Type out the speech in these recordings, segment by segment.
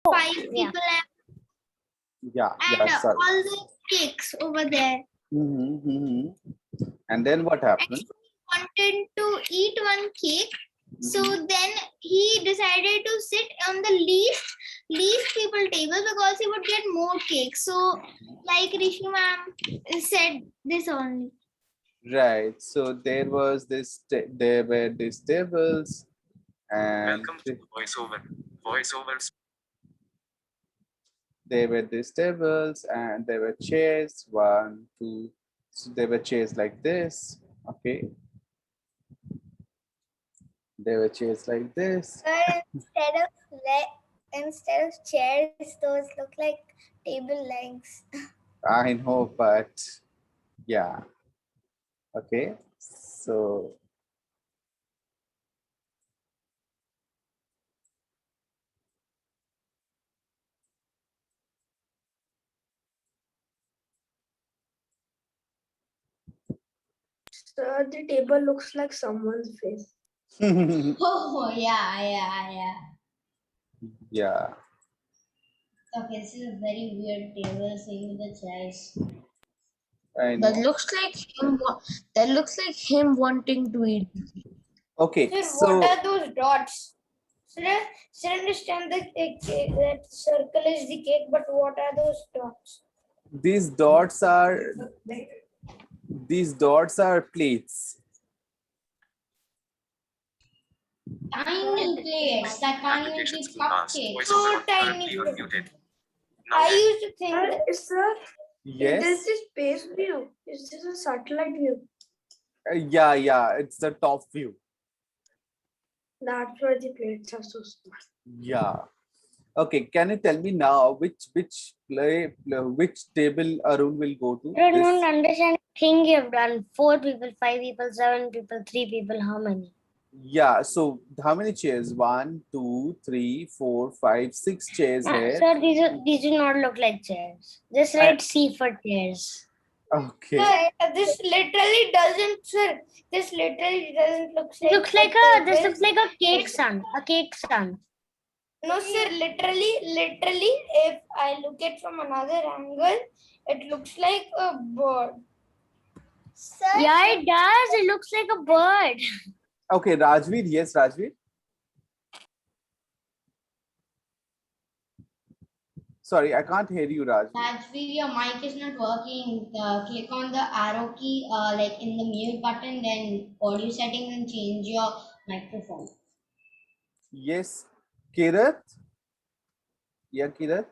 5 Yeah. people Yeah, and sorry. all the cakes over there. And then what happened? And he wanted to eat one cake. So then he decided to sit on the least people table because he would get more cake. So like Rishi ma'am said this only. Right. So there was this. There were these tables, and Welcome to voiceover. Voiceovers. there were these tables, and there were chairs. 1, 2. So there were chairs like this. Okay. There were chairs like this. Instead of chairs, those look like table legs. I know, but yeah. Okay. So Sir, the table looks like someone's face. Oh yeah. yeah. Okay, this is a very weird table seeing the chairs. I That know. looks like him. That looks like him wanting to eat. Okay. Sir, So what are those dots? Sir, I understand that that circle is the cake, but what are those dots? these dots are plates. Tiny plates that can't even Applications keep will pass. cupcakes. So Voiceover tiny. currently unmuted. Now I used to think that. Sir, Yes. this is space view. Is this a satellite view? Yeah. It's the top view. That's why the plates are so small. Yeah. Okay. Can you tell me now which table Arun will go to? I This- don't understand. Thing you've done 4 people, 5 people, 7 people, 3 people. How many? Yeah. So how many chairs? 1, 2, 3, 4, 5, 6 chairs here. Sir, these do not look like chairs. Just write C for chairs. Okay. Sir, this literally doesn't. Sir, this literally doesn't look like. This looks like a cake stand. A cake stand. No, sir. Literally, if I look at from another angle, it looks like a bird. Sir, yeah, it does. It looks like a bird. Okay. Rajveer. Yes, Rajveer. Sorry, I can't hear you, Rajveer. Rajveer, your mic is not working. Click on the arrow key, like in the mute button, then audio settings and change your microphone. Yes. Kirat. Yeah, Kirat.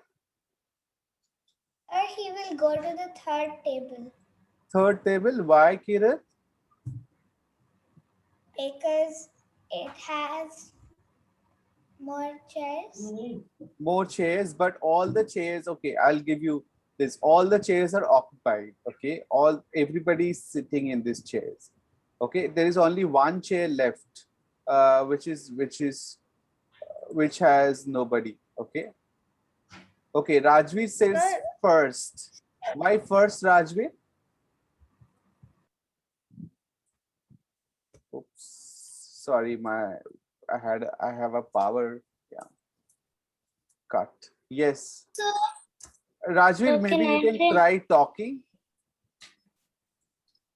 Or he will go to the 3rd table. Third table. Why, Kirat? Because it has more chairs. More chairs, but all the chairs, okay, I'll give you this. All the chairs are occupied. Okay, everybody is sitting in these chairs. Okay, there is only one chair left, which has nobody. Okay. Okay, Rajveer says Sir. first. Why first, Rajveer? Oops, sorry, I have a power cut. Yes. So, Rajveer, So maybe can you I can say- try talking.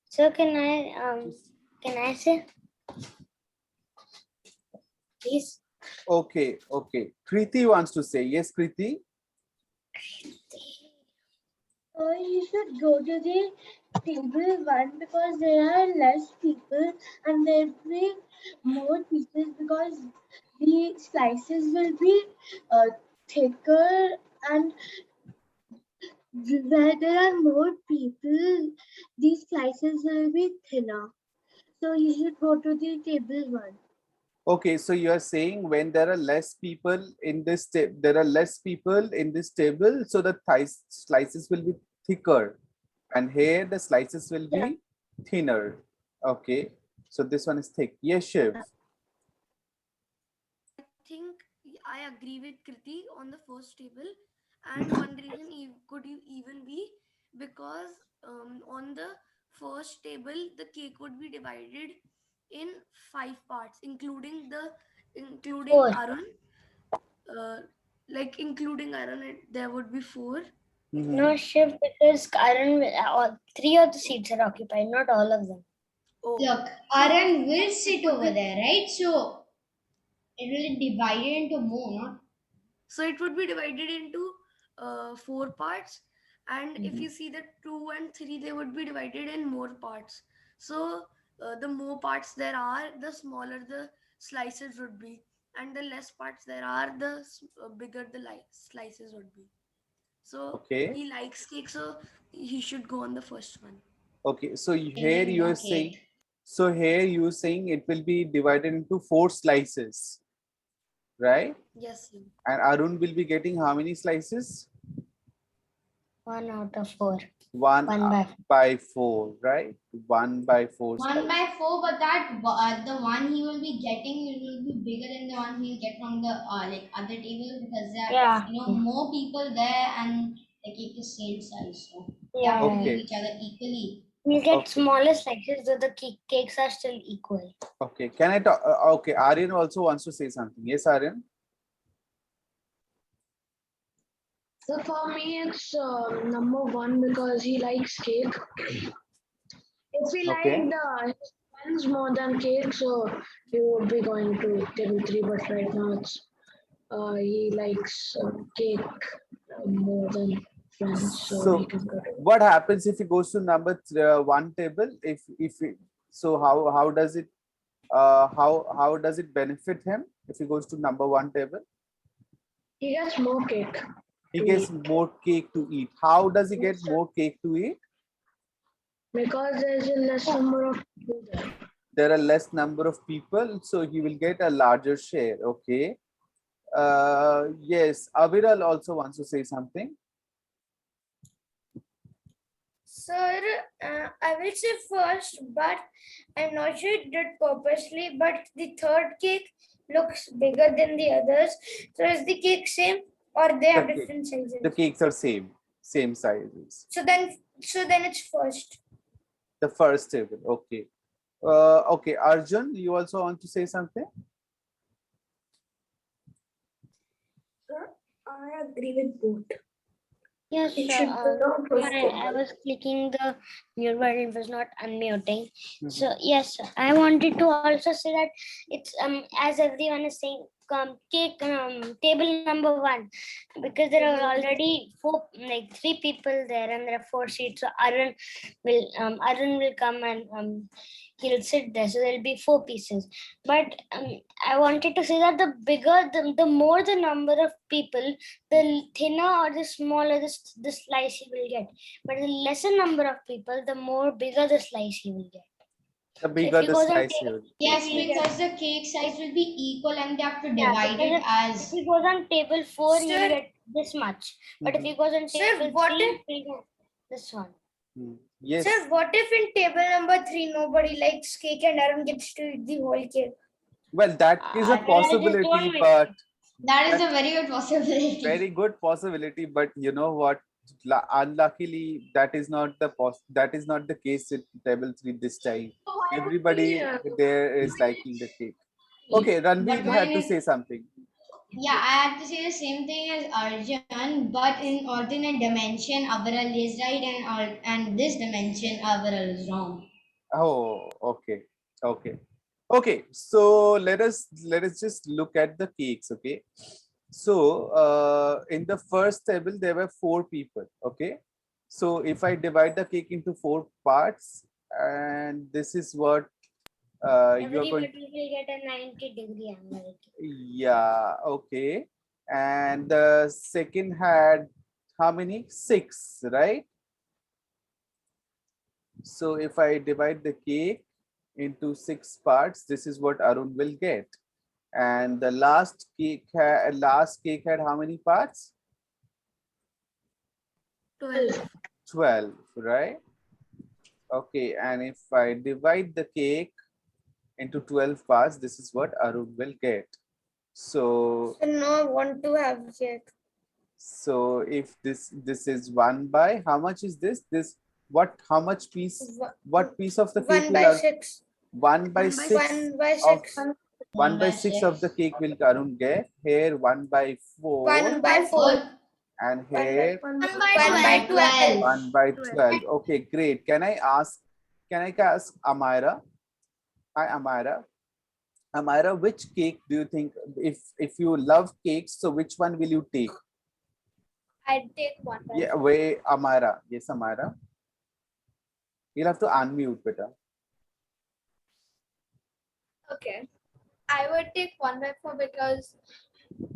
So can I say? Please. Okay. Kriti wants to say. Yes, Kriti. You should go to the table 1 because there are less people and there will be more pieces because the slices will be thicker, and where there are more people, these slices will be thinner. So you should go to the table 1. Okay, so you are saying when there are less people in this table, so the slices will be thicker, and here the slices will be thinner. Okay, so this one is thick. Yes, Shiv. I think I agree with Kriti on the first table, and one reason could even be because on the first table the cake would be divided in 5 parts, including Four. Arun. like including Arun, there would be 4. Mhm. No, Shiv, because Arun, all 3 of the seats are occupied, not all of them. Oh. Look, Arun will sit over there, right? So it will be divided into more, not? So it would be divided into 4 parts, and if you see the 2 and 3, they would be divided in more parts. So the more parts there are, the smaller the slices would be, and the less parts there are, the bigger the slices would be. So Okay. he likes cake, so he should go on the first one. Okay, so here Even you are more saying, cake. so here you are saying it will be divided into 4 slices, right? Yes, sir. And Arun will be getting how many slices? 1 out of 4. 1 1 by 4, right? 1 by 4 1 slices. by 4, but that the one he will be getting it will be bigger than the one he'll get from the like other table, because there are more people there and the cake is same size, so they have to Okay. give each other equally. We'll get Okay. smaller slices, though the cakes are still equal. Okay, can I talk? Okay, Aryan also wants to say something. Yes, Aryan? So for me, it's number 1 because he likes cake. If he Okay. liked his friends more than cake, so he would be going to table 3. But right now, it's he likes cake more than friends, so he So can go to. what happens if he goes to number 1 table? So how does it how does it benefit him if he goes to number 1 table? He gets more cake. He to gets eat. more cake to eat. How does he get more cake to eat? Because there's a less number of people there. There are less number of people, so he will get a larger share. Okay. Yes, Aviral also wants to say something. Sir, I will say first, but I'm not sure it did purposely, but the third cake looks bigger than the others. So is the cake same or they have The cake- different sizes? The cakes are same sizes. So then it's first. The first table, okay. Okay, Arjun, you also want to say something? I agree with both. Yes, It sir. should belong to I was clicking the mute button, it was not unmuting. Mhm. So yes, I wanted to also say that it's as everyone is saying, cake table number 1, because there are already 3 people there and there are 4 seats. So Arun will come and he'll sit there. So there'll be 4 pieces. But I wanted to say that the bigger, the more the number of people, the thinner or the smaller the slice he will get. But the lesser number of people, the more bigger the slice he will get. The bigger he the goes on slice table- you will. Yes, He because the cake size will be equal and they have to Yeah, divide because it if as. he goes on table 4, he'll Sir. get this much. But if Mhm. he goes on Sir, table what 3, if- he'll get this one. Yes. Sir, what if in table number 3 nobody likes cake and Arun gets to eat the whole cake? Well, that is a Then I just possibility, don't make but That is a very good possibility. very good possibility. But you know what? Unluckily, that is not the case with table 3 this time. Everybody there is liking the cake. Okay, Ranveer, you But had to when say something. Yeah, I have to say the same thing as Arjun, but in alternate dimension, Avaral is right, and this dimension, Avaral is wrong. Oh, okay. So let us just look at the cakes. Okay. So in the first table there were 4 people. Okay. So if I divide the cake into 4 parts, and this is what you are going. Everybody will get a 90-degree angle. Yeah. Okay. And the second had how many? 6, right? So if I divide the cake into 6 parts, this is what Arun will get. And the last cake had how many parts? 12. 12, right? Okay, and if I divide the cake into 12 parts, this is what Arun will get. So No, I want to have cake. so if this is 1 by, how much is this? How much piece? What piece of the cake? 1 by 6. 1 by 6 1 by of 6. 1/6 of the cake will Arun get. Here 1/4. 1/4. And here 1/12. 1/12. Okay, great. Can I ask Amira? Hi, Amira. Amira, which cake do you think, if you love cakes, so which one will you take? I'd take 1/4. Yeah, wait, Amira. Yes, Amira. You'll have to unmute, beta. Okay. I would take 1/4 because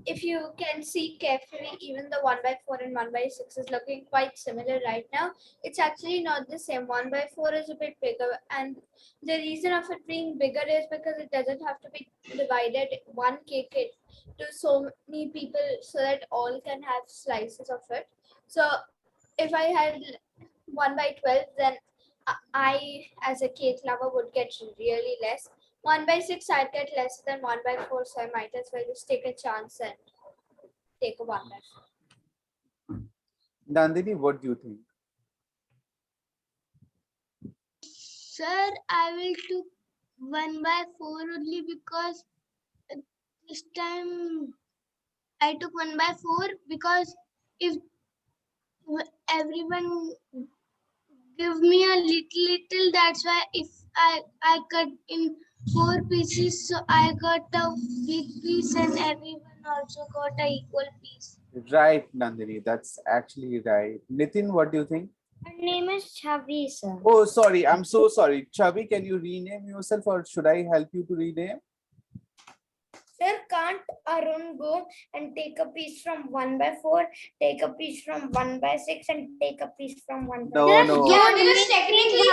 if you can see carefully, even the 1/4 and 1/6 is looking quite similar right now. It's actually not the same. 1/4 is a bit bigger, and the reason of it being bigger is because it doesn't have to be divided one cake to so many people so that all can have slices of it. So if I had 1/12, then I, as a cake lover, would get really less. 1/6, I'd get less than 1/4, so I might as well just take a chance and take a 1/4. Nandini, what do you think? Sir, I will do 1/4 only because this time I took 1/4 because if everyone give me a little, that's why if I cut in 4 pieces, so I got a big piece and everyone also got a equal piece. Right, Nandini, that's actually right. Nitin, what do you think? My name is Chavi, sir. Oh, sorry, I'm so sorry. Chavi, can you rename yourself, or should I help you to rename? Sir, can't Arun go and take a piece from 1/4, take a piece from 1/6, and take a piece from 1/4? No. Yeah, because technically,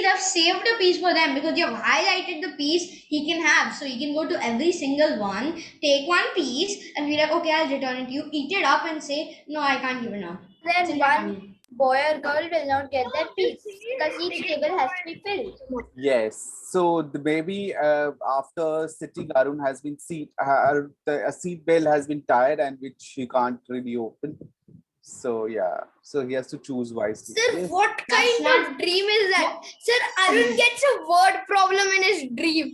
they've saved a piece for them because you've highlighted the piece he can have. So he can go to every single one, take one piece, and be like, okay, I'll return it to you, eat it up, and say, no, I can't give it now. Then one boy or girl will not get that piece because each table has to be filled. Yes. So the baby, after sitting, Arun has been a seat belt has been tied, and which he can't really open. So yeah, so he has to choose wisely. Sir, Yes. what kind of dream is that? Sir, Arun gets a word problem in his dream.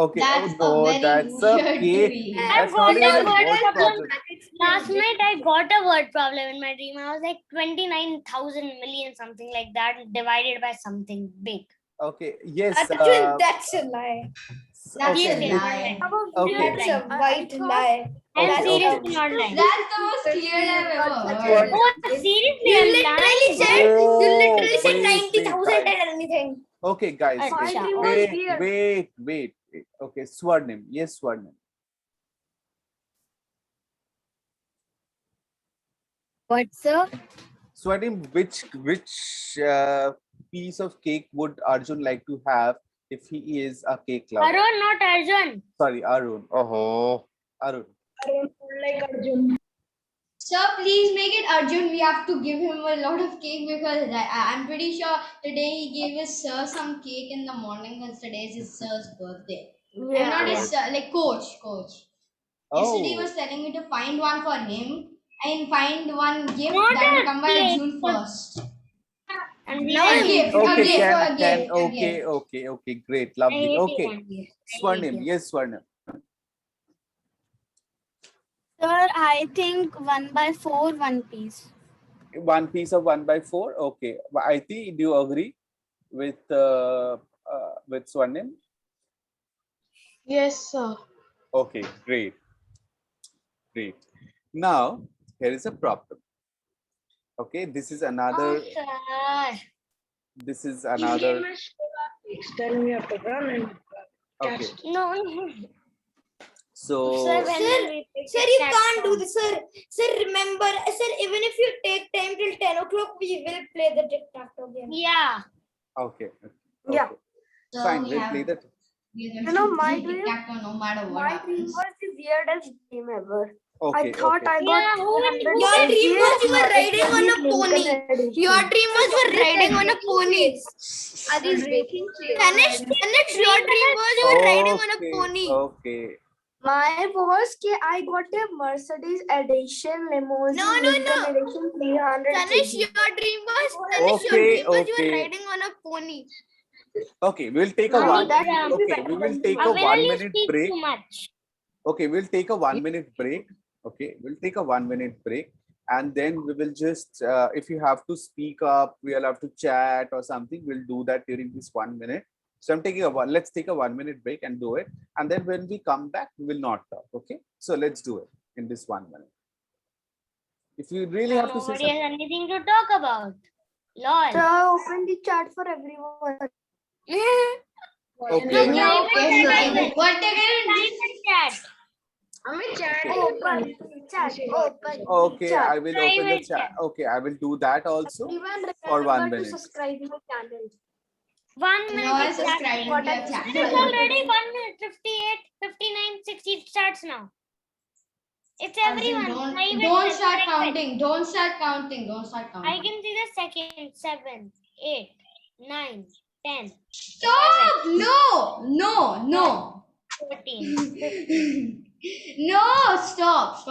Okay. That's oh, no, a very that's a weird cake. dream. That's not even a word problem. Last night I got a word problem in my dream. I was like 29,000 million, something like that, divided by something big. Okay. Yes. Arjun, that's a lie. That's okay. a lie. Okay. That's a white lie. I'm Okay, seriously not lying. That's the most clear I've ever heard. Oh, seriously, You I'm literally lying. said, Oh, you literally said wait, 90,000 guys. and anything. Okay, guys. Acha. Wait. Okay, Swarnim. Yes, Swarnim. What, sir? Swarnim, which piece of cake would Arjun like to have if he is a cake lover? Arun, not Arjun. Sorry, Arun. Oh, Arun. Like Arjun. Sir, please make it Arjun. We have to give him a lot of cake because I'm pretty sure today he gave his sir some cake in the morning because today is his sir's birthday. And not his sir, like coach. Yesterday he was telling me to find one for him and find one gift that will come by June 1st. And Now a gift, Okay, great, lovely. Okay, Swarnim, yes, Swarnim. Sir, I think 1/4 one piece. One piece of 1/4. Okay, Aiti, do you agree with Swarnim? Yes, sir. Okay, great. Now here is a problem. Okay, this is another. This is another. Tell me your program and Okay. No. So. Sir, you can't do this, sir. Sir, remember, sir, even if you take time till 10 o'clock, we will play the tic-tac-toe game. Yeah. Okay. Yeah. So Fine, we we'll have- play that. we're going You know, to my play dream- tic-tac-toe no matter what my dream happens. was the weirdest dream ever. Okay. I thought okay. I got Yeah, who will- 200 Your dream was you were pages, riding on a Lincoln pony. edition. Your dream was you were riding on a pony. Are these baking Tanish, your dream was you were riding on a pony. Okay. My was I got a Mercedes edition limousine. No. Lincoln edition 300 Tanish, kg. your dream was Okay, you were okay. riding on a pony. Okay, we'll take a Mommy, okay, we will take a Aviral, 1 you minute speak break. too much. Okay, we'll take a 1 minute break. Okay, we'll take a 1 minute break, and then we will just, if you have to speak up, we'll have to chat or something. We'll do that during this 1 minute. So I'm taking let's take a 1 minute break and do it. And then when we come back, we will not talk. Okay, so let's do it in this 1 minute. If you really have to say Nobody something. has anything to talk about. Lol. So open the chat for everyone. Okay. No, No, private, what they're gonna do? private chat. Open. Chat. Open. Okay, Chat. I will open the Private chat. chat. Okay, I will do that also Everyone for 1 remember to minute. subscribe my channel. 1 minute. No, I exactly. subscribe to your It's channel. already 1 minute, 58, 59, 60. It starts now. It's everyone. Private Don't chat, start private. counting. Don't start counting. Don't start I counting. can see the second. 7, 8, 9, 10, Stop! No. 14, 15. No, stop.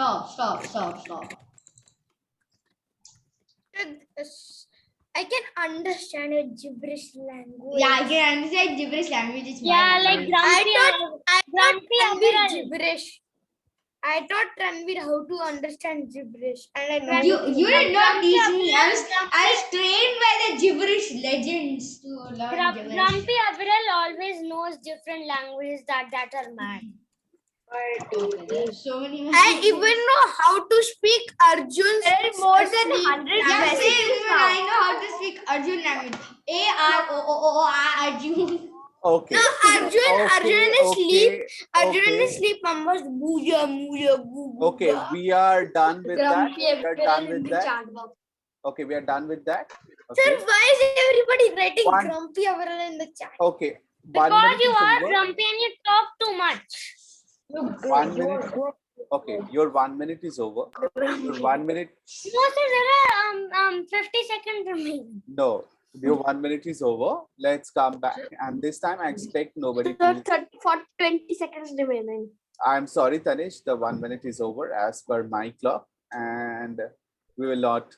I can understand a gibberish language. Yeah, I can understand gibberish language. It's my Yeah, like language. Grumpy Aviral. gibberish. I taught Ranveer how to understand gibberish, and I know. You did not Grumpy teach me. I Aviral- was trained by the gibberish legends to learn gibberish. Grumpy Aviral always knows different languages that are mad. There's so many. I even know how to speak Arjun's. There are more than 100 Yeah, same. messages Even now. I know how to speak Arjun language. A-R-O-O-O-I Okay. Arjun. No, Arjun is sleep. Arjun okay. is sleep. Mama's booja, booja, booja. Okay, we are done with that. Grumpy We are done with that. chat box. Okay, we are done with that. Sir, Okay. why is everybody writing One- Grumpy Aviral in the chat? Okay. 1 Because minute you is are over. grumpy and you talk too much. 1 minute. Okay, your 1 minute is over. Your 1 minute. No, sir, there are 50 seconds remaining. No, your 1 minute is over. Let's come back. And this time I expect nobody to. For 20 seconds remaining. I'm sorry, Tanish. The 1 minute is over as per my clock, and we will not.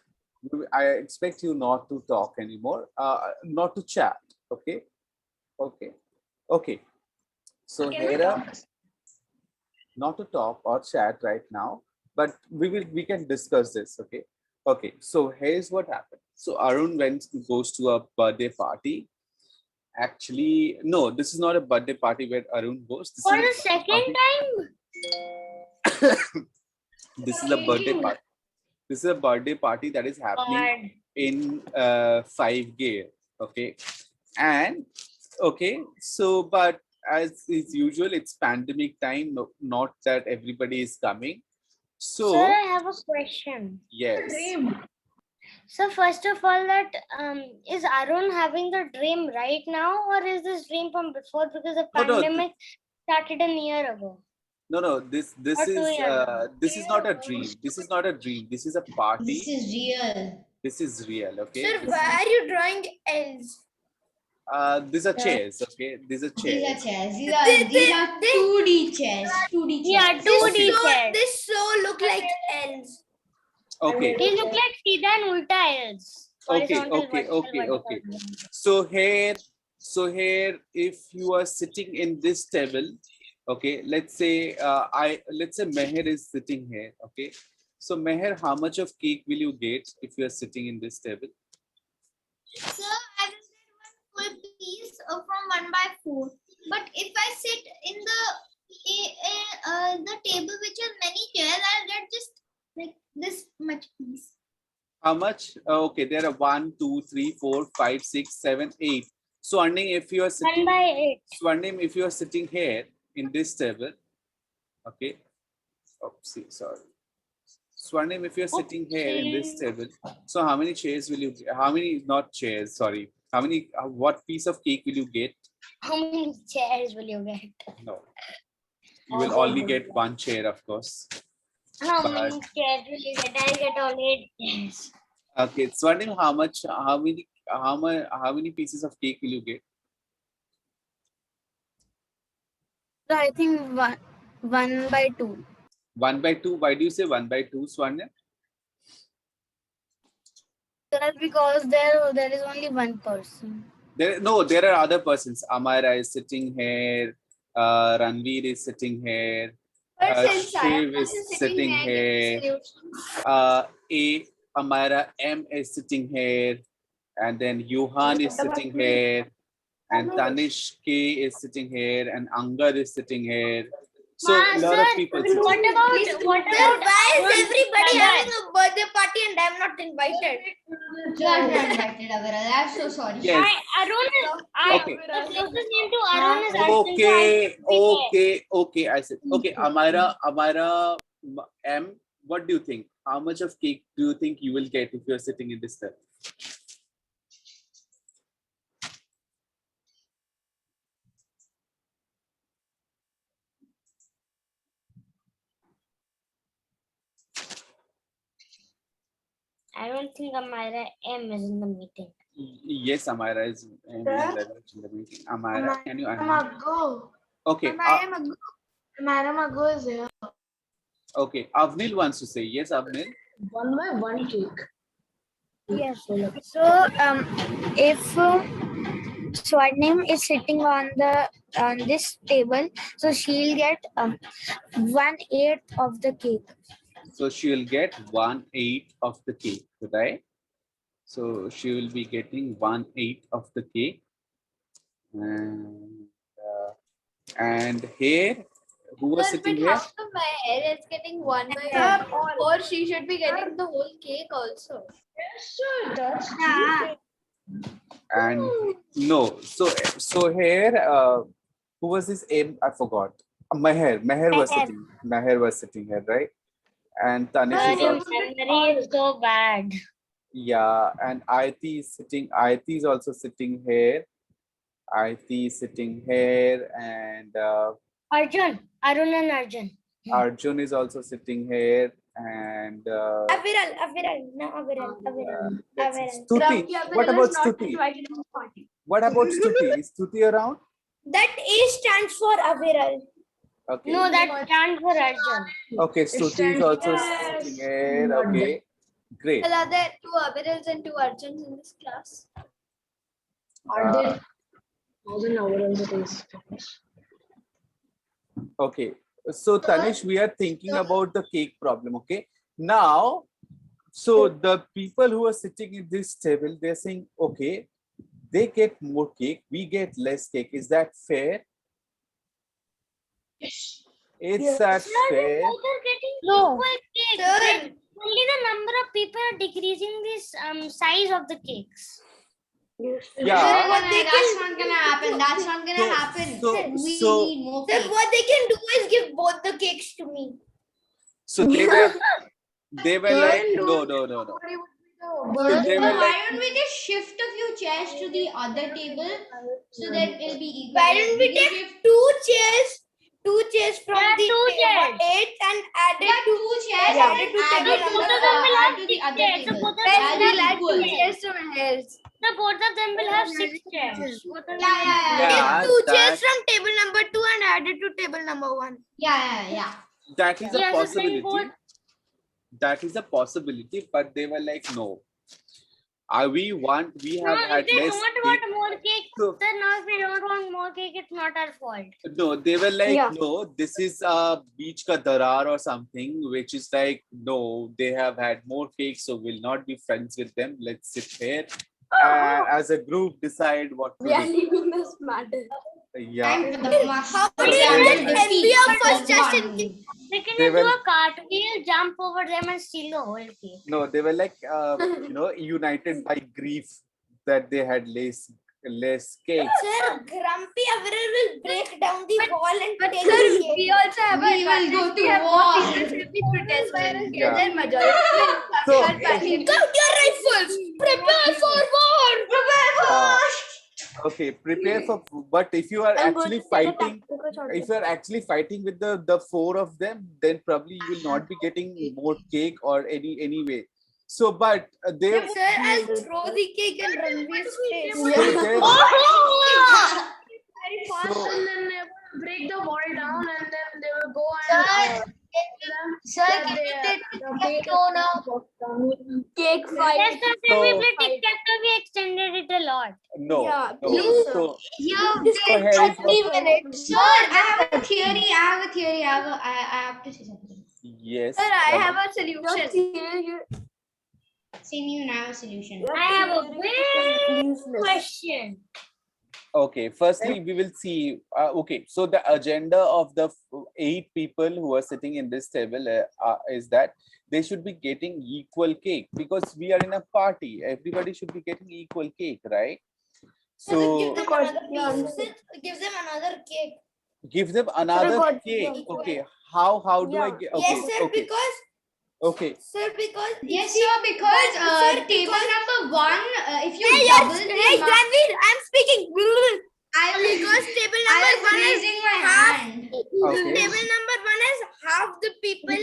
I expect you not to talk anymore. Not to chat. Okay. Okay. Okay. So here, not to talk or chat right now, but we can discuss this. Okay. Okay. So here's what happened. So Arun goes to a birthday party. Actually, no, this is not a birthday party where Arun goes. This For is the a second party. time? This is a birthday party. This is a birthday party that is happening in 5 gear. Okay. And okay, so but as is usual, it's pandemic time, not that everybody is coming. So Sir, I have a question. yes. So first of all, that is Arun having the dream right now, or is this dream from before? Because the No, pandemic started a year ago. No, this Or 2 years ago. this is not a dream. This is not a dream. This is a party. This is real. This is real. Okay. Sir, This why are you drawing L's? these are chairs. Okay. These are These are chairs. chairs. These are 2D chairs. 2D chairs. Yeah, 2D chairs. This so look like L's. Okay. They look like Sida and Ulta L's. Okay, Horizontal, okay, vertical, okay, okay. vertical. So here, if you are sitting in this table, okay, let's say let's say Meher is sitting here. Okay. So Meher, how much of cake will you get if you are sitting in this table? Sir, I will get one full piece from 1 by 4. But if I sit in the table which has many chairs, I'll get just like this much piece. How much? Okay, there are 1, 2, 3, 4, 5, 6, 7, 8. Swarnim, if you are 1 sitting, by 8. Swarnim, if you are sitting here in this table, okay. Oopsie, sorry. Swarnim, if you are sitting here in this table, so how many chairs will you? How many? Not chairs. Sorry. How many? What piece of cake will you get? How many chairs will you get? No, you will only get 1 chair, of course. How But- many chairs will you get? I'll get all 8 chairs. Okay, Swarnim, how many pieces of cake will you get? I think one by 2. 1 by 2. Why do you say 1 by 2, Swarnim? That's because there is only one person. There are other persons. Amara is sitting here. Ranveer is sitting here. Shiv is sitting here. Amara M is sitting here. And then Yuhan is sitting here. And Tanish K is sitting here. And Angad is sitting here. So a lot of people sitting What here. about Why is everybody Arun? having a birthday party and I'm not invited? You are not invited, Aviral. I'm so sorry. Yes. Arun is Okay. the closest name to Arun is Arjun. So Okay. I said, okay, Amara M, what do you think? How much of cake do you think you will get if you're sitting in this step? I don't think Amira M is in the meeting. Yes, Amara is in the meeting. Amara, can you unmute? Go. Okay. Madam Go is here. Okay. Avnil wants to say yes, Avnil. One by one cake. Yes. So if Swarnim is sitting on this table, so she'll get 1/8 of the cake. So she will get 1/8 of the cake, right? So she will be getting 1/8 of the cake. And here, who was sitting here? Half of my hair is getting 1/1. Or she should be getting the whole cake also. Yes, sir. That's And no, so here, who was this M? I forgot. Meher was sitting. Meher was sitting here, right? And Tanish is Your also, memory is so bad. yeah. And Aiti is sitting. Aiti is also sitting here. Aiti is sitting here, and Arjun, Arun and Arjun. Arjun is also sitting here, and Aviral. let's see, Stuti. What about Stuti? What about Stuti? Is Stuti around? That A stands for Aviral. Okay. No, that stands for Arjun. Okay, Stuti is also sitting here. Okay, great. Well, are there 2 Avirals and 2 Arjuns in this class? Are there 1,000 hours it is? Okay, so Tanish, we are thinking about the cake problem. Okay, now, so the people who are sitting in this table, they're saying, okay, they get more cake, we get less cake. Is that fair? Is that fair? No. Cake. Only the number of people are decreasing this size of the cakes. Yeah. That's not gonna happen. That's not gonna happen. So We need more Then cake. what they can do is give both the cakes to me. So they were like, no. So they were Why like, don't we just shift a few chairs to the other table so that it'll be equal? Why don't we can take 2 chairs? 2 chairs from Yeah, the 2 chairs. 8 and added Yeah, 2 chairs Yeah. and Added then to add table it number to one. add to the other chairs. So table. both of Then them That'll we'll be add 2 equal. chairs to my hairs. So both of them will have 6 chairs. Yeah. yeah, Take 2 chairs that, from table number 2 and added to table number 1. Yeah. that is a Yeah, so then possibility. both- That is a possibility, but they were like, no. We have No, had if they less don't cake. want more cake, So- then now if they don't want more cake, it's not our fault. No, they were like, Yeah. no, this is a beach ka darar or something, which is like, no, they have had more cake, so we'll not be friends with them. Let's sit here as a group, decide what to do. leaving this matter. Yeah, Time for the master How plan many defeat envy of us of just one. in They can They just do will- a cartwheel, jump over them and steal the whole cake. no, they were like, united by grief that they had less cake. Sir, Grumpy Aviral will break down the wall and take Sir, the cake. we also have We will go to war. Yeah. So, Count your rifles! Prepare for war! okay, prepare for, but if you are actually fighting, if you are actually fighting with the 4 of them, then probably you will not be getting more cake or anyway. So, but they, Sir, I'll throw the cake in Ranveer's face. so there- Very fast, So- and then they will break the wall down, and then they will go Sir, and Sir, can we play tic-tac-toe now? Cake Yes, fight. sir, So- we played tic-tac-toe. We extended it a lot. No. Yeah, no. please, sir. So, You so here is what, 3 minutes. Sir, I have a theory. I have to say something. yes. Sir, I Raman. have a solution. Same you and I have a solution. I have a big question. Okay, firstly, we will see. Okay, so the agenda of the 8 people who are sitting in this table is that they should be getting equal cake because we are in a party. Everybody should be getting equal cake, right? So Give them another cake. give them another cake. Okay, how do I get? Okay, Yes, sir, okay, because okay. Yes, sir, because sir, table number 1, if you Hey, double yes, the hey, amount, Granvir, I'm speaking. because table I number was one is raising my half. hand. Okay. Table number 1 has half the people in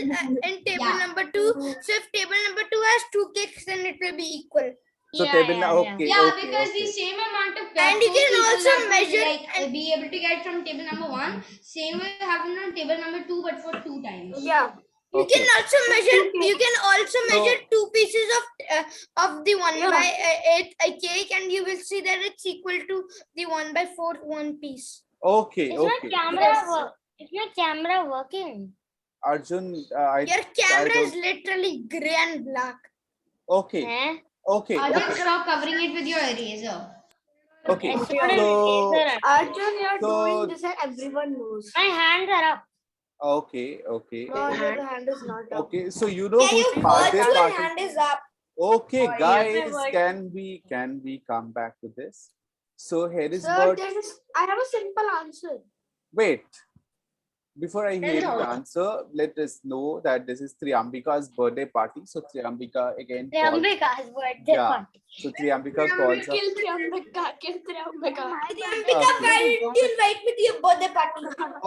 table Yeah. number 2. So if table number 2 has 2 cakes, then it will be equal. So table okay, Yeah, okay, because okay. the same amount of And you can people also that will, measure like be able to get from table number 1, same will happen on table number 2, but for 2 times. Yeah. You Okay. can also measure. You can also So- measure 2 pieces of the 1/8 cake, and you will see that it's equal to the 1/4 one piece. Okay, Is okay. my camera is my camera working? Arjun, Your camera don't- is literally gray and black. okay, Eh? okay, Arjun, okay, stop covering it with your eraser. okay. It's not a So, laser. Arjun, you're So- this, and everyone knows. My hands are up. okay, okay, No, your hand is not up. okay. So you know Can whose you birthday Arjun, party? hand is up. Okay, Oh, guys, yes, my can we come back to this? So here is Sir, what. I have a simple answer. Wait. Before I hear the answer, let us know that this is Triambika's birthday party. So Triambika again. calls- Triambika's birthday Yeah. party. So Triambika calls up. Kill Triambika. Okay. why didn't you invite me to your birthday party?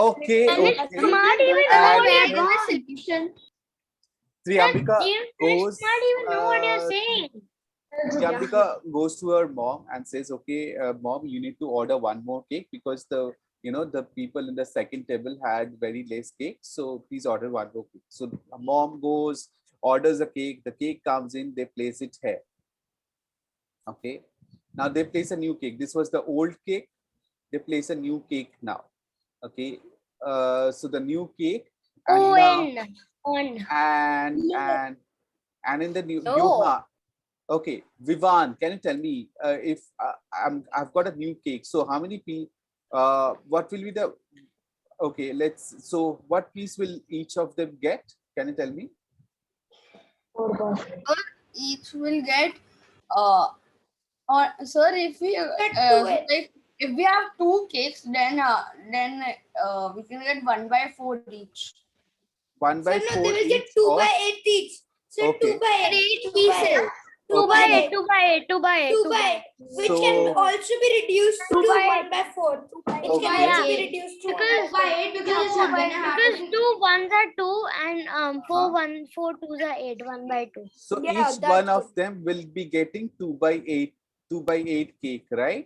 Okay, okay. Smart even know And what then you're solution. Triambika doing. goes. Smart even know what you're saying. Triambika goes to her mom and says, "Okay, mom, you need to order one more cake because the people in the second table had very less cake. So please order one more cake." So mom goes, orders a cake. The cake comes in. They place it here. Okay. Now they place a new cake. This was the old cake. They place a new cake now. Okay. So the new cake. And now, and in the new okay, Vivan, can you tell me if I've got a new cake, so how many what will be the so what piece will each of them get? Can you tell me? Each will get sir, if we like if we have 2 cakes, then we can get 1/4 each. 1/4 they will get each 2/8 each. So Okay. 2/8 pieces. 2/8, 2/8, 2/8, which So- can also be reduced to 1/4. Which can Okay. also be reduced to Because- 2/8 because it's gonna because happen. 2 ones are 2 and Uh-huh. 4 twos are 8, 1/2. So Yeah, each that's one of them will be getting 2/8 cake, right?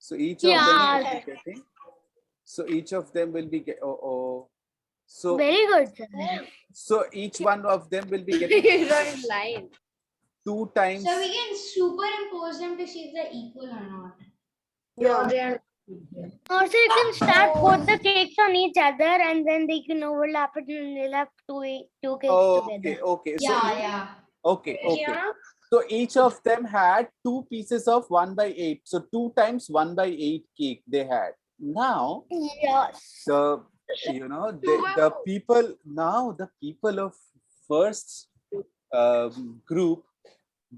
So each of them will Yeah. be getting. So each of them will be So Very good, sir. so each one of them will be getting in line. 2 times. So we can superimpose them to see if they're equal or not. Also, you can stack both the cakes on each other and then they can overlap it and they'll have two cakes Okay, together. okay. So Yeah. okay. So each of them had 2 pieces of 1/8. So 2 times 1/8 cake they had. Now Yes. the people of first group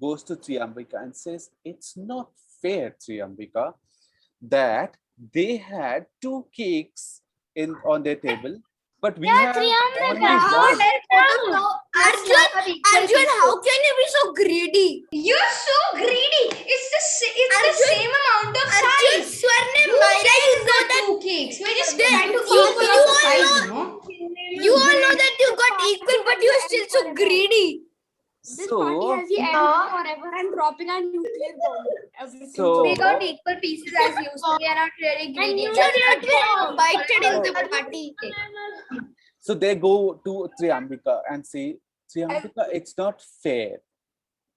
goes to Triambika and says, "It's not fair, Triambika, that they had 2 cakes on their table, but we have only one." Arjun, how can you be so greedy? You're so greedy. It's the same amount of Arjun, size. Swarnim, Who Myra, you cares know the that 2 cakes? We're just They- trying to you- focus you on the all size, know- you all know that you got equal, but you are still so greedy. So Forever and dropping a nuclear bomb. So- we got equal pieces as you, so we are not really greedy. you Just did not it. invited in the party. So they go to Triambika and say, Triambika, it's not fair,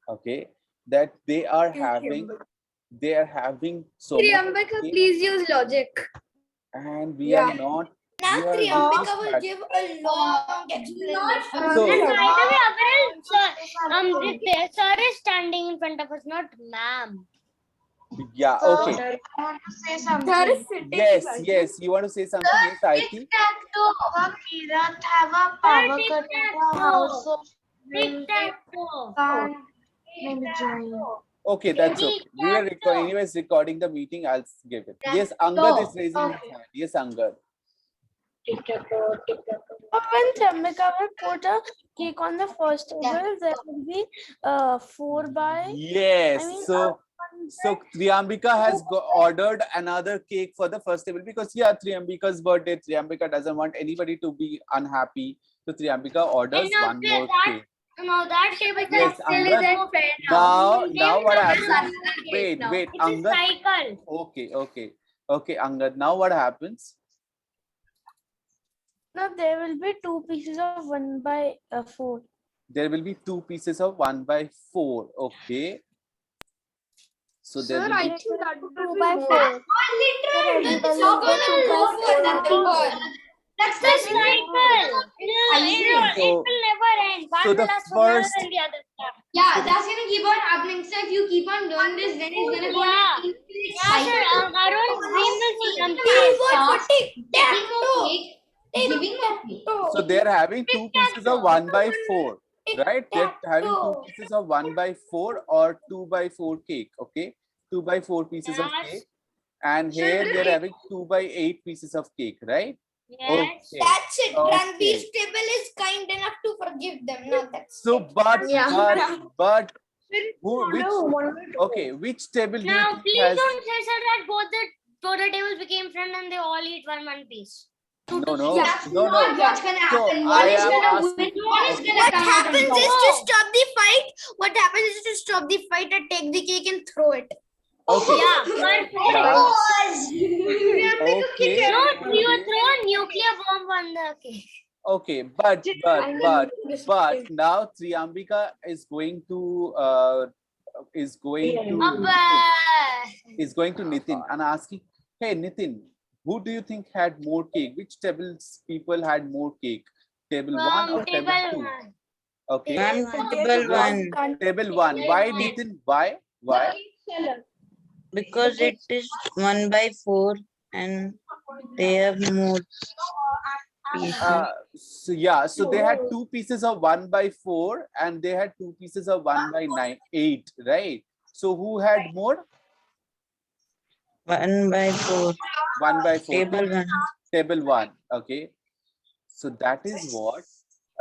okay, that they are having so much Triambika, cake please use logic. and we are not. Now we are Triambika not will had- give a long explanation. So- And by the way, Aparal, sir, sir is standing in front of us, not ma'am. Yeah, okay. Sir is sitting Yes, right. yes. You want to say something? Yes, I think. Kirat have a power cut at our house, so Tic-tac-toe. can't maybe join. Okay, that's okay. We were anyways recording the meeting. I'll give it. Yes, Angad is raising his hand. Yes, Angad. When Triambika will put a cake on the first table, there will be 4 by. Yes. I mean, So Triambika has ordered another cake for the first table because Triambika's birthday. Triambika doesn't want anybody to be unhappy. So Triambika orders one more cake. No, that table Yes, still Angad. is at friend Now what happens? Wait, Wait, It's a Angad. cycle. Okay, Angad. Now what happens? No, there will be 2 pieces of 1 by 4. There will be 2 pieces of 1 by 4. Okay. So there will be think that would 2 be by more. 4. It's not gonna go for that. That's the cycle. It will never end. One So will the last for longer first- than the other stuff. Yeah, that's gonna keep on happening. So if you keep on doing this, then it's gonna go Yeah. on an infinite Yeah, sir. cycle. Arun, dream will see something. Taking more cake, giving more cake. So they're having 2 pieces of 1 by 4, right? They're having 2 pieces of 1 by 4 or 2 by 4 cake, okay? 2 by 4 pieces of Yes. cake. And here they're having 2 by 8 pieces of cake, right? Yes. Okay. That's it. Okay. Ranveer's table is kind enough to forgive them. No, that's So, but which table do you Now, think please has? don't say, sir, that both the tables became friends and they all eat one piece. No. That's not what's gonna happen. So, One I is am gonna asking- win, one is gonna what come out on happens top. is to stop the fight. What happens is to stop the fight and take the cake and throw it. Okay. Yeah, Okay. No, you throw a nuclear bomb on the cake. Okay, but now Triambika is going to Nitin and asking, hey Nitin, who do you think had more cake? Which tables people had more cake? Table 1 or table 2? one. Okay. Table 1 Table 1. Why Nitin? Why? because it is 1 by 4 and they have more pieces. So they had 2 pieces of 1 by 4 and they had 2 pieces of 1 by 8, right? So who had more? 1 by 4. 1 by 4. Table 1. Table 1. Okay. So that is what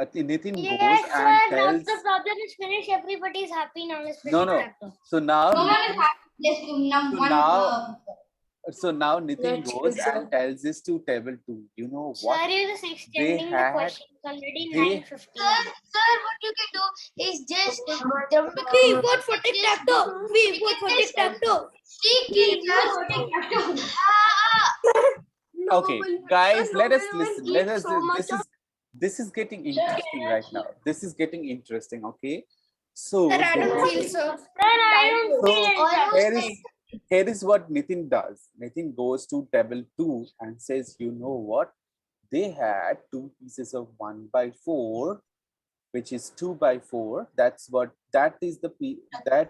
Nitin Yes, goes sir. and Now tells. the problem is finished. Everybody is happy now. Let's No. So now, No one is happy. Let's do now Nitin Let's goes listen. and tells this to table 2. You know what? Sir, you're just extending the had- question. It's already they- 9:15. Sir, what you can do is just We vote for tic-tac-toe. We vote for tic-tac-toe. Okay, guys, let us listen. This is getting interesting right now. This is getting interesting. Okay, so Sir, I don't feel so. Sir, I don't So feel here is what Nitin does. Nitin goes to table 2 and says, you know what? They had 2 pieces of 1 by 4, which is 2 by 4. That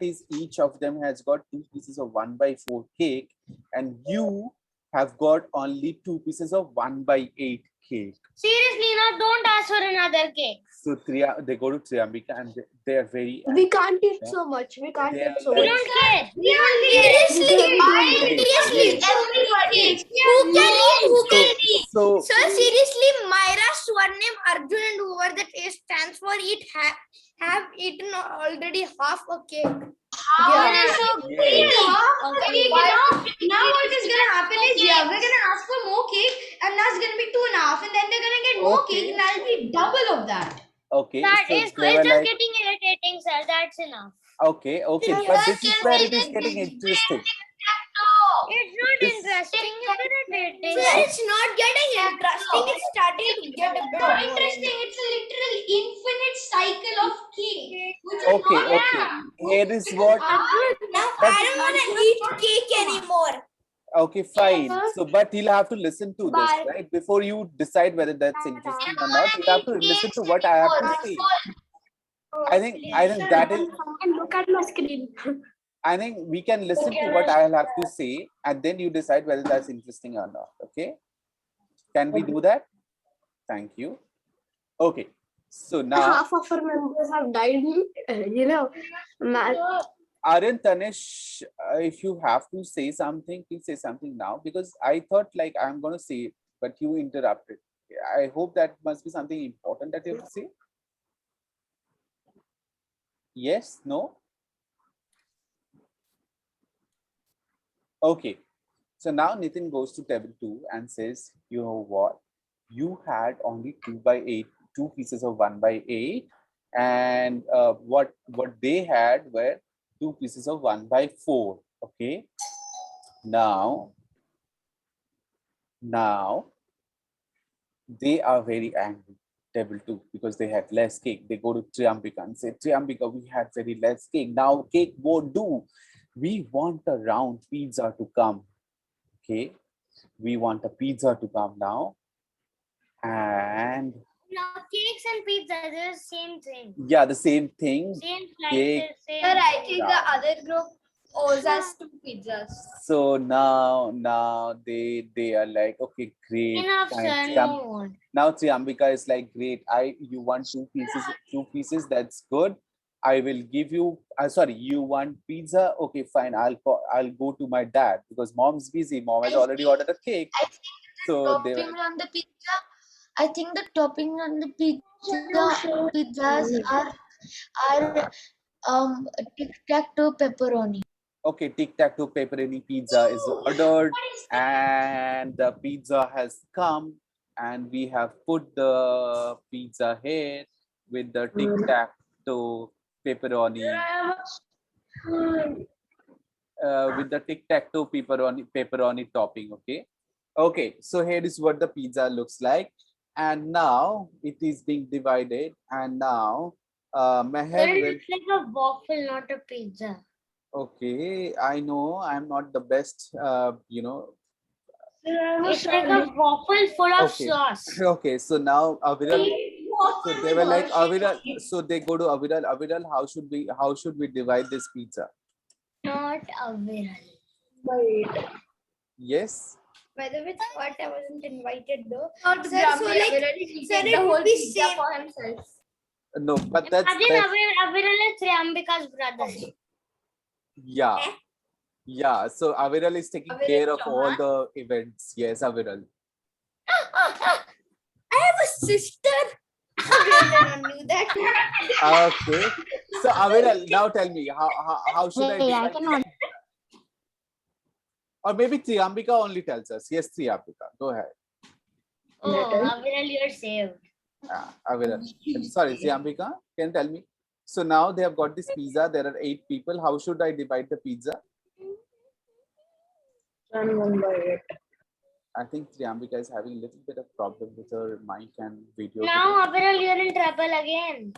is each of them has got 2 pieces of 1 by 4 cake, and you have got only 2 pieces of 1 by 8 cake. Seriously, now don't ask for another cake. So they go to Triambika and they are very. We can't eat so much. We can't They eat are so We very- much. don't care. Seriously, everybody. Who can eat? Who can eat? So Sir, seriously, Myra, Swarnim, Arjun, and whoever the taste stands for have eaten already half a cake. yes. Now what is gonna happen is we're gonna ask for more cake and that's gonna be 2.5 and then they're gonna get more Okay. cake and that'll be double of that. Okay. That so is, they it's were just like, getting irritating, sir. That's enough. okay, but this is where it is getting interesting. It's not This- interesting, isn't it? Sir, it's not getting interesting. It's starting to get a bit So boring. interesting. It's a literal infinite cycle of cake. Which is Okay, not okay. Here is what. Now I don't want to eat cake anymore. Okay, fine. So, but you'll have to listen to this, right? Before you decide whether that's interesting or not, you have to listen to what I have to say. I think that is. Look at my screen. I think we can listen to what I'll have to say, and then you decide whether that's interesting or not. Okay? Can we do that? Thank you. Okay. So now, Half of our members have died. You know, Aryan, Tanish, if you have to say something, please say something now, because I thought like I'm going to say it, but you interrupted. I hope that must be something important that you have to say. Yes? No? Okay. So now Nitin goes to table 2 and says, you know what? You had only 2 by 8, 2 pieces of 1 by 8. And what they had were 2 pieces of 1 by 4. Okay. Now they are very angry, table 2, because they had less cake. They go to Triambika and say, Triambika, we had very less cake. Now cake won't do. We want a round pizza to come. Okay. We want a pizza to come now. And Now, cakes and pizza, they're the same thing. yeah, the same thing. Same Cake. slices, same. Sir, I think the other group owes us 2 pizzas. So now they are like, okay, great. Enough, fine, sir. Triam- No more. Now Triambika is like, great. You want 2 pieces. That's good. I will give you. Sorry, you want pizza? Okay, fine. I'll go to my dad because mom's busy. Mom has already ordered a cake. I think So they topping were, on the pizza. I think the topping on the pizzas are tic-tac-toe pepperoni. okay, tic-tac-toe pepperoni pizza is ordered, and the pizza has come, and we have put the pizza here with the tic-tac-toe pepperoni. With the tic-tac-toe pepperoni topping. Okay, so here is what the pizza looks like, and now it is being divided, and now Meher Sir, will. it's like a waffle, not a pizza. Okay, I know I'm not the best, It's like a waffle full of Okay. sauce. Okay, so now Aviral, so they were like Aviral, so they go to Aviral. Aviral, how should we divide this pizza? Not a viral. Yes. By the way, what I wasn't invited though. Not Sir, so like, sir, it would be same for himself. No, but that's Imagine Aviral is Triambika's brother. yeah. So Aviral is taking Aviral care of all Chauhan? the events. Yes, Aviral. I have a sister. I never knew that. Okay. So Aviral, now tell me how should I divide this? Or maybe Triambika only tells us. Yes, Triambika. Go ahead. Oh, Aviral, you're saved. Aviral. Sorry, Triambika, can you tell me? So now they have got this pizza. There are 8 people. How should I divide the pizza? And 1 by 8. I think Triambika is having a little bit of problem with her mic and video. Now, Aviral, you're in trouble again.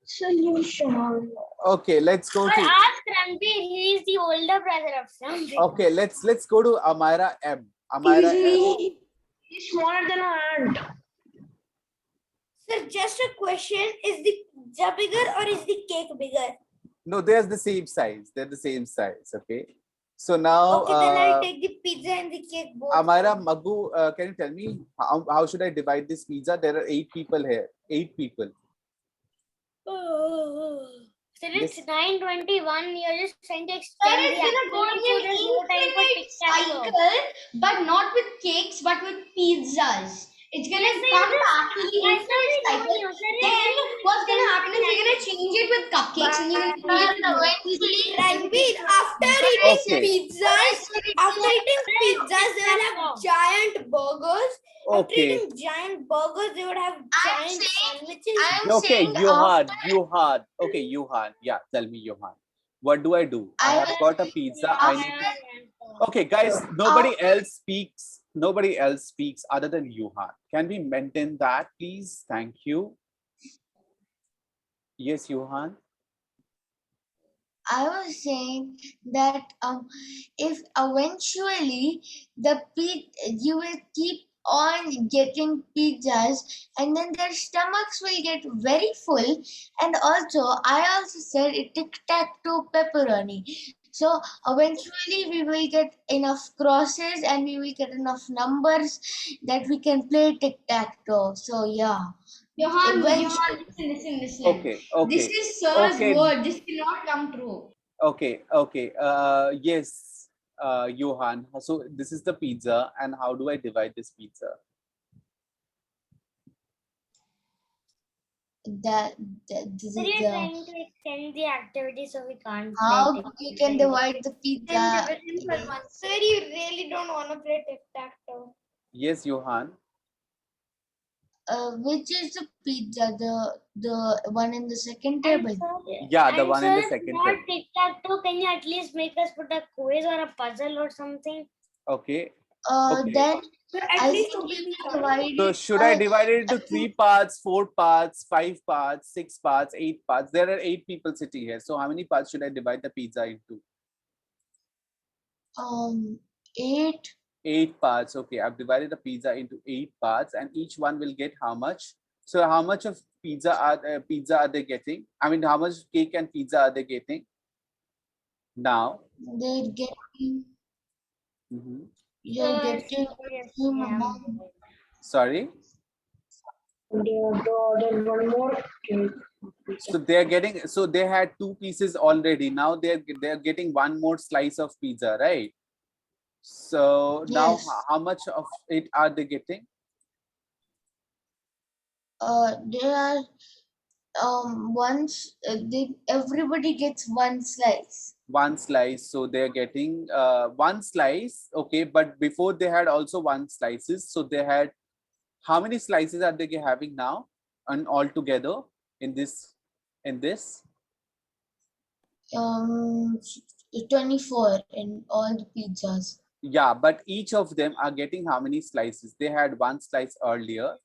Solution. Okay, let's go Or to. ask Ranveer, he is the older brother of Ranveer. Okay, let's go to Amira M. Amira M. He's smaller than an ant. Sir, just a question: is the pizza bigger or is the cake bigger? No, they're the same size. They're the same size. Okay. So now, Okay, then I'll take the pizza and the cake both. Amira Maggu, can you tell me how should I divide this pizza? There are 8 people here. 8 people. So it's 9:21. You're just trying to extend It's gonna go in an infinite cycle, but not with cakes, but with pizzas. It's gonna come back to the infinite cycle. Then what's gonna happen is you're gonna change it with cupcakes, and you're gonna change it eventually. Ranveer, after eating Okay. pizzas, they will have giant burgers. After Okay. eating giant burgers, they would have giant saying- sandwiches. I'm Okay, saying Johan. Okay, Johan. Yeah, tell me, Johan. What do? I have got a pizza. I need to... Okay, guys, nobody else speaks. Nobody else speaks other than Johan. Can we maintain that, please? Thank you. Yes, Johan. I was saying that if eventually you will keep on getting pizzas and then their stomachs will get very full, and also I also said it tic-tac-toe pepperoni. So eventually we will get enough crosses and we will get enough numbers that we can play tic-tac-toe. So yeah. Johan, Eventually. listen. Okay. This is Sir's word. This cannot come true. Okay. Yes, Johan. So this is the pizza, and how do I divide this pizza? This So is you're the trying to extend the activity so we can't how play you can divide the pizza. Sir, you really don't want to play tic-tac-toe. Yes, Johan. Which is the pizza? The one in the second table. Yeah, the one in the second not table. tic-tac-toe. Can you at least make us put a quiz or a puzzle or something? Okay. Then At least think we you can can divide So it should I by- divide it into 3 parts, 4 parts, 5 parts, 6 parts, 8 parts? There are 8 people sitting here. So how many parts should I divide the pizza into? 8. 8 parts. Okay, I've divided the pizza into 8 parts, and each one will get how much? So how much of pizza are they getting? I mean, how much cake and pizza are they getting now? They're getting. Mhm. You're getting same amount. Sorry. They have to order one more cake. So they're getting. So they had 2 pieces already. Now they're getting one more slice of pizza, right? So now Yes. how much of it are they getting? They are once everybody gets one slice. One slice. So they're getting one slice. Okay, but before they had also 1 slices. So they had, how many slices are they having now and all together in this? 24 in all the pizzas. Yeah, but each of them are getting how many slices? They had 1 slice earlier,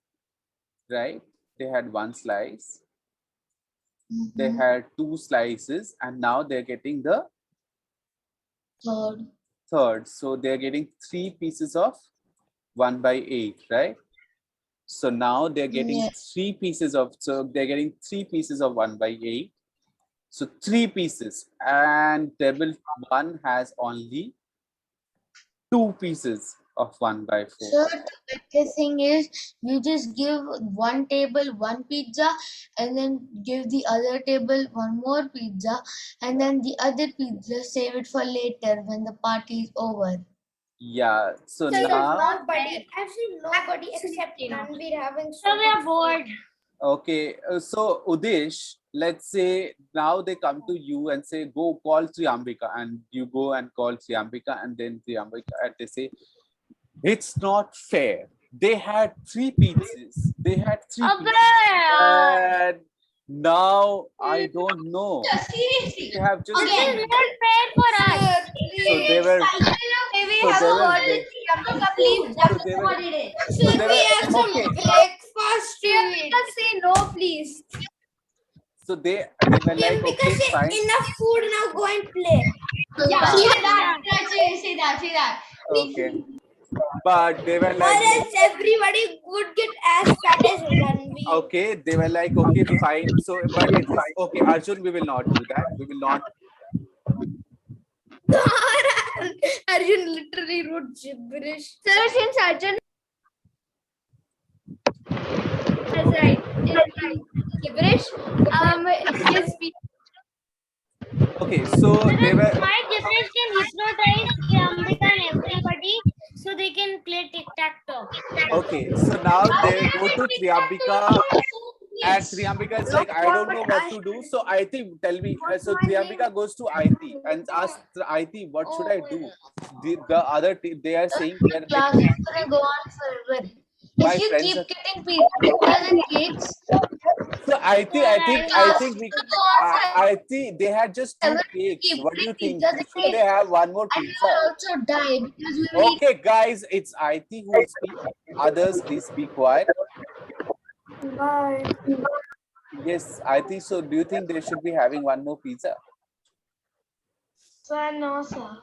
right? They had 1 slice. They had 2 slices, and now they're getting the third. So they're getting 3 pieces of 1 by 8, right? So now they're getting 3 pieces of, so they're getting 3 pieces of 1 by 8. So 3 pieces, and table 1 has only 2 pieces of 1 by 4. So the thing is, you just give one table one pizza, and then give the other table one more pizza, and then the other pizza save it for later when the party is over. Yeah. So Sir, now. nobody except Ranveer having So we are bored. Okay. So Udish, let's say now they come to you and say, go call Triambika, and you go and call Triambika, and then Triambika, and they say, it's not fair. They had 3 pizzas. They had 3 pizzas. And now I don't know. Seriously. They have just. This is not fair for us. So they were. Please, So they were. So they were. Okay. breakfast to eat. Say no, please. So they were like, okay, fine. Enough food, now go and play. Yeah, say that. Okay. But they were Or like, else everybody would get as fat as Ranveer. okay, they were like, okay, fine. So, but it's okay, Arjun, we will not do that. We will not. Arjun literally wrote gibberish. Sir, since Arjun is right, gibberish, his Okay, so they were. My gibberish can hypnotize Triambika and everybody so they can play tic-tac-toe. Okay, so now they go to Triambika, and Triambika is like, I don't know what to do. So Aiti, tell me. So Triambika goes to Aiti and asks Aiti, what should I do? The other, they are saying they are Class like, is gonna go on forever. My If you friends keep are- getting pizzas and cakes, So I think I think they had just 2 cakes. keep What do you think? pizzas and Should they cakes, have one more and you pizza? will also die because we will eat. Okay, guys, it's Aiti who will speak. Others, please be quiet. Bye. Yes, Aiti. So, do you think they should be having one more pizza? Sir, no, sir.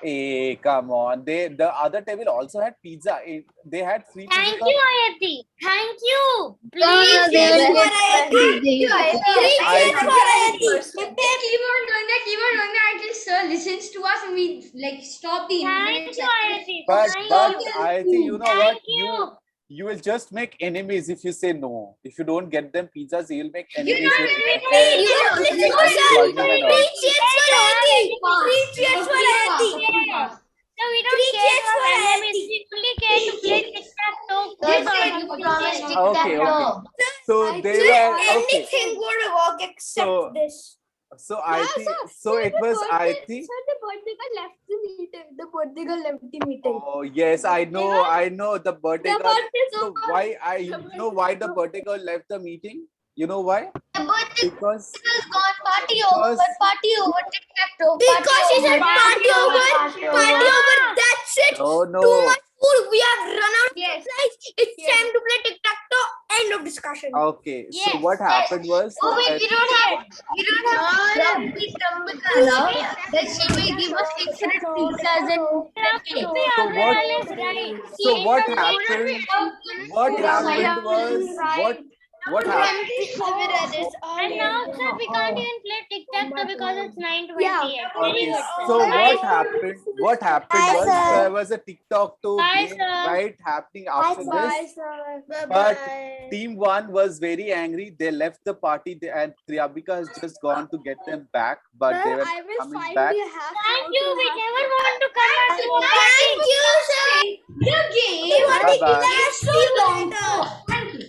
Hey, come on. The other table also had pizza. They had free pizza. Thank you, Ayati. Thank you. Please, Please. cheers for Ayati. Three cheers for Ayati. If they keep on doing that, actually sir listens to us and we like stop the Thank internet. you, Ayati. But Thank you. Aiti, you know what? Thank you. You will just make enemies if you say no. If you don't get them pizzas, you'll make enemies. know, with- Three cheers for Ayati. Three cheers for Ayati. So we don't care about enemies. We only care to play tic-tac-toe. Okay, okay. So they were okay. Anything would work except So- this. So Aiti, so it was Aiti. Sir, the birthday girl left the meeting. The birthday girl left the meeting. Oh yes, I know the birthday girl. So why the birthday girl left the meeting? You know why? The birthday Because girl's gone party Because- over, tic-tac-toe. Because she said party over. That's it. no, no. Too much food. We have run out of supplies. It's time to play tic-tac-toe. End of discussion. Okay, so what happened was Oh wait, we don't have Rabbi Trambika now. That she will give us infinite pizzas and cake. So what happened? What happened was what happened? And now, sir, we can't even play tic-tac-toe because it's 9:20. Very Okay, good. so Bye. what happened was there was a TikTok to Bye, game, sir. right, happening after this. But team 1 was very angry. They left the party and Triyabika has just gone to get them back, but they were coming back. Thank you. We never want to come back to a party. Thank you, sir. The game Bye bye. is so long. Thank you.